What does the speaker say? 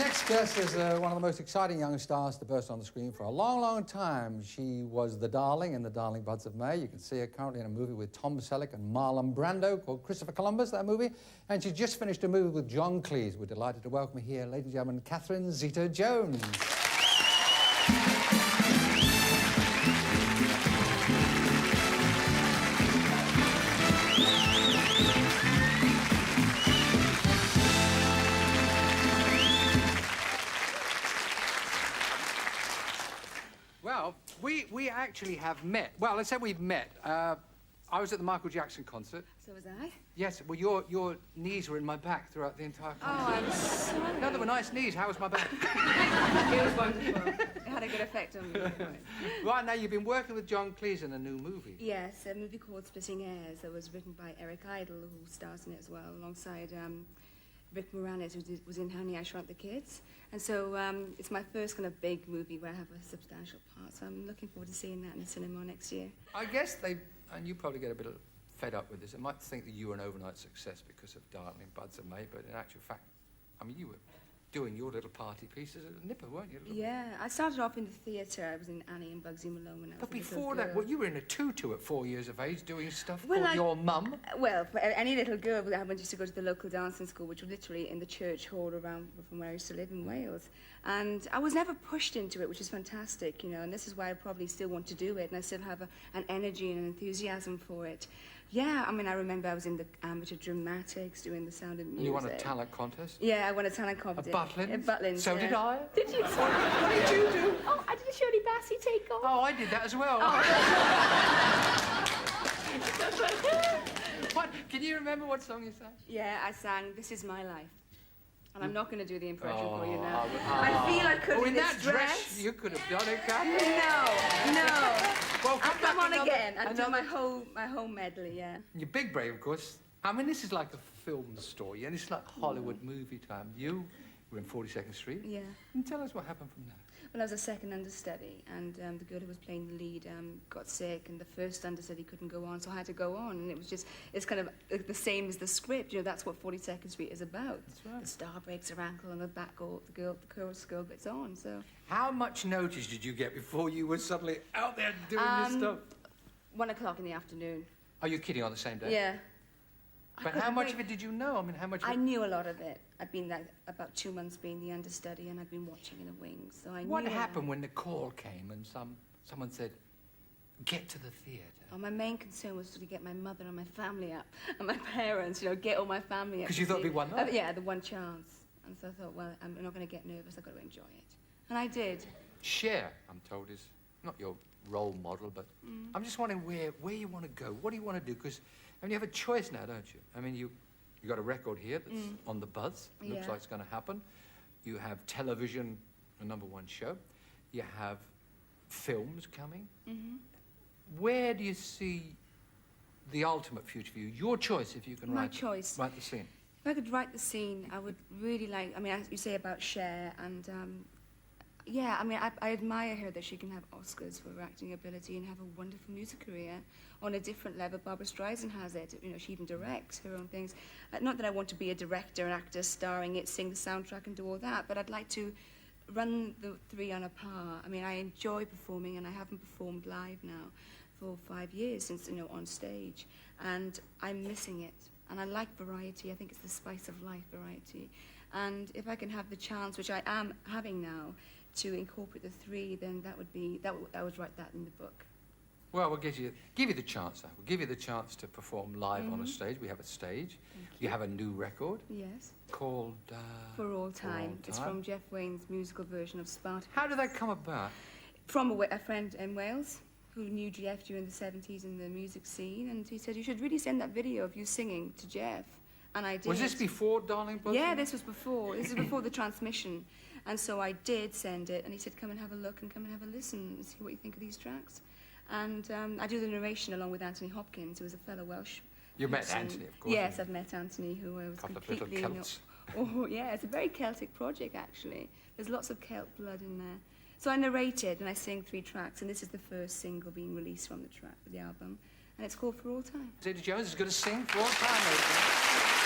next guest is one of the most exciting young stars to burst on the screen for a long, long time. She was the darling in The Darling Buds of May. You can see her currently in a movie with Tom Selleck and Marlon Brando called Christopher Columbus, that movie. And she just finished a movie with John Cleese. We're delighted to welcome here, ladies and gentlemen, Catherine-Zeta Jones. Well, we actually have met. Well, let's say we've met. I was at the Michael Jackson concert. So was I? Yes, well, your knees were in my back throughout the entire concert. Oh, I'm sorry. No, they were nice knees. How was my back? It was wonderful. It had a good effect on me. Right, now, you've been working with John Cleese in a new movie. Yes, a movie called Splitting Heirs that was written by Eric Idle, who stars in it as well, alongside Rick Moranis, who was in Honey, I Shrunk the Kids. And so it's my first kind of big movie where I have a substantial part, so I'm looking forward to seeing that in the cinema next year. I guess and you probably get a bit fed up with this, they might think that you were an overnight success because of Darling Buds of May, but in actual fact, I mean, you were doing your little party pieces at Nipper, weren't you? Yeah, I started off in the theatre. I was in Annie and Bugsy Malone when I was But a little before that, girl. well, you were in a tutu at 4 years of age doing stuff Well, called Your Mum. Well, for any little girl, I went to go to the local dancing school, which was literally in the church hall around from where I used to live in Wales. And I was never pushed into it, which is fantastic, you know, and this is why I probably still want to do it, and I still have an energy and an enthusiasm for it. Yeah, I mean, I remember I was in the amateur dramatics doing The Sound of Music. And you won a talent contest? Yeah, I won a talent contest. A Butlins? At Butlins, So yeah. did I. Did you? What did you do? Oh, I did a Shirley Bassey take-off. Oh, I did that as well. Oh. What? Can you remember what song you sang? Yeah, I sang This Is My Life. And I'm not going to do the impression for you Oh, now. I feel I could in in that this dress, you could have done it, Catherine. No. Well, I'll come on another- again and do another- my whole medley, yeah. You're big brave, of course. I mean, this is like a film story, and it's like Hollywood movie time. You were in 42nd Street. Yeah. And tell us what happened from there. Well, I was a second understudy, and the girl who was playing the lead got sick, and the first understudy couldn't go on, so I had to go on, and it's kind of the same as the script, you know, that's what 42nd Street is about. That's right. The star breaks her ankle, and the chorus girl gets on, so... How much notice did you get before you were suddenly out there doing this stuff? 1 o'clock in the afternoon. Are you kidding, on the same day? Yeah. But how much of it did you know? I mean, how much... I knew a lot of it. I'd been like about 2 months being the understudy, and I'd been watching in the wings, so I knew... What happened when the call came and someone said, get to the theatre? Oh, my main concern was to get my mother and my family up, and my parents, you know, get all my family up. Because you thought it'd be one night? Yeah, the one chance. And so I thought, well, I'm not going to get nervous, I've got to enjoy it. And I did. Cher, I'm told, is not your role model, but I'm just wondering where you want to go. What do you want to do? Because, I mean, you have a choice now, don't you? I mean, you got a record here that's on the buzz. Looks like it's going to happen. You have television, a #1 show. You have films coming. Where do you see the ultimate future for you? Your choice, if you can write the scene. If I could write the scene, I would really like... I mean, as you say about Cher, and... yeah, I mean, I admire her that she can have Oscars for her acting ability and have a wonderful music career on a different level. Barbara Streisand has it. You know, she even directs her own things. Not that I want to be a director, an actor, starring it, sing the soundtrack and do all that, but I'd like to run the three on a par. I mean, I enjoy performing, and I haven't performed live now for 5 years since, you know, on stage, and I'm missing it. And I like variety. I think it's the spice of life, variety. And if I can have the chance, which I am having now, to incorporate the three, then I would write that in the book. Well, we'll give you the chance now. We'll give you the chance to perform live on a stage. We have a stage. You have a new record. Yes. Called... For All Time. It's from Jeff Wayne's musical version of Spartacus. How did that come about? From a friend in Wales who knew Jeff during the 70s in the music scene, and he said, you should really send that video of you singing to Jeff. And I did. Was this before Darling Buds? Yeah, this was before. This is before the transmission. And so I did send it, and he said, come and have a look and come and have a listen and see what you think of these tracks. And I do the narration along with Anthony Hopkins, who was a fellow Welsh. You met Anthony, of course. Yes, I've met Anthony, who was completely... Couple of little Celts. Oh, yeah, it's a very Celtic project, actually. There's lots of Celt blood in there. So I narrated, and I sing 3 tracks, and this is the first single being released from the album, and it's called For All Time. Zeta Jones is going to sing For All Time.